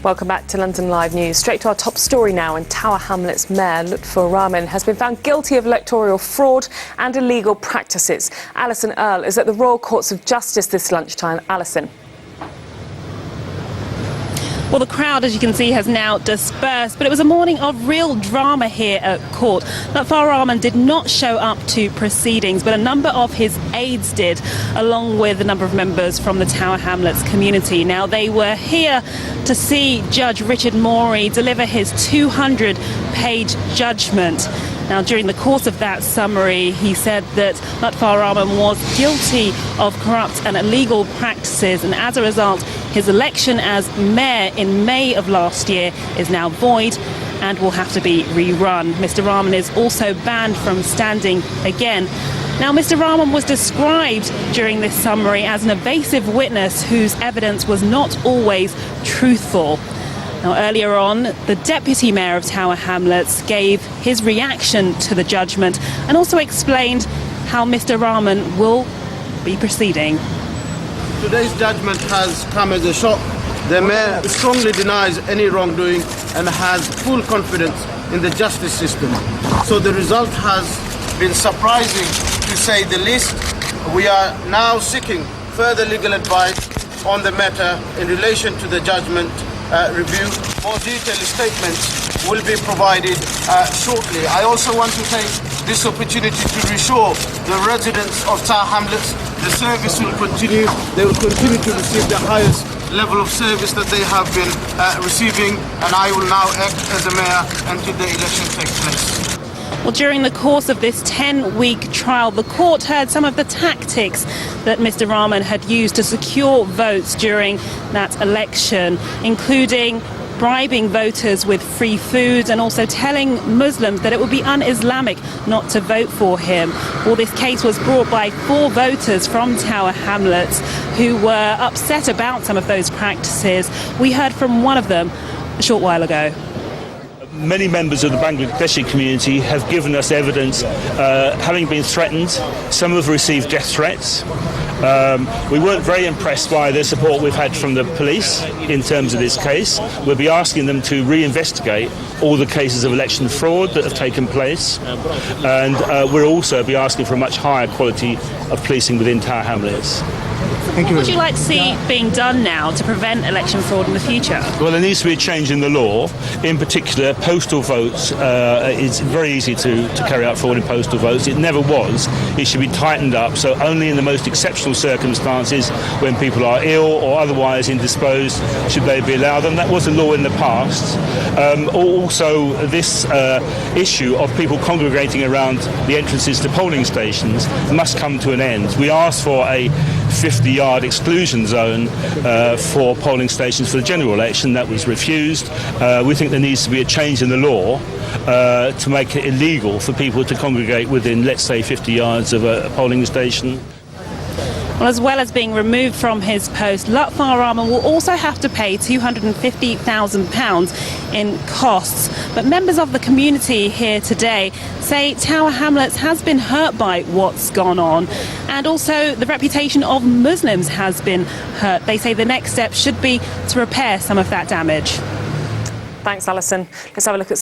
Welcome back to London Live News. Straight to our top story now. And Tower Hamlets Mayor Lutfur Rahman has been found guilty of electoral fraud and illegal practices. Alison Earl is at the Royal Courts of Justice this lunchtime. Alison. Well, the crowd, as you can see, has now dispersed, but it was a morning of real drama here at court. Lutfur Rahman did not show up to proceedings, but a number of his aides did, along with a number of members from the Tower Hamlets community. Now, they were here to see Judge Richard Morey deliver his 200-page judgment. Now, during the course of that summary, he said that Lutfur Rahman was guilty of corrupt and illegal practices, and as a result, his election as mayor in May of last year is now void and will have to be rerun. Mr. Rahman is also banned from standing again. Now, Mr. Rahman was described during this summary as an evasive witness whose evidence was not always truthful. Now, earlier on, the Deputy Mayor of Tower Hamlets gave his reaction to the judgment and also explained how Mr. Rahman will be proceeding. Today's judgment has come as a shock. The Mayor strongly denies any wrongdoing and has full confidence in the justice system. So the result has been surprising, to say the least. We are now seeking further legal advice on the matter in relation to the judgment review. More detailed statements will be provided shortly. I also want to take this opportunity to reassure the residents of Tower Hamlets the service will continue. They will continue to receive the highest level of service that they have been receiving, and I will now act as the mayor until the election takes place. Well, during the course of this 10-week trial, the court heard some of the tactics that Mr. Rahman had used to secure votes during that election, including bribing voters with free food and also telling Muslims that it would be un-Islamic not to vote for him. Well, this case was brought by 4 voters from Tower Hamlets who were upset about some of those practices. We heard from one of them a short while ago. Many members of the Bangladeshi community have given us evidence having been threatened. Some have received death threats. We weren't very impressed by the support we've had from the police in terms of this case. We'll be asking them to reinvestigate all the cases of election fraud that have taken place, and we'll also be asking for a much higher quality of policing within Tower Hamlets. What would you like to see being done now to prevent election fraud in the future? Well, there needs to be a change in the law. In particular, postal votes. It's very easy to carry out fraud in postal votes. It never was. It should be tightened up, so only in the most exceptional circumstances, when people are ill or otherwise indisposed, should they be allowed. And that was the law in the past. Also, this issue of people congregating around the entrances to polling stations must come to an end. We asked for a 50-yard exclusion zone for polling stations for the general election. That was refused. We think there needs to be a change in the law to make it illegal for people to congregate within, let's say, 50 yards of a polling station. Well, as well as being removed from his post, Lutfur Rahman will also have to pay £250,000 in costs. But members of the community here today say Tower Hamlets has been hurt by what's gone on, and also the reputation of Muslims has been hurt. They say the next step should be to repair some of that damage. Thanks, Alison. Let's have a look at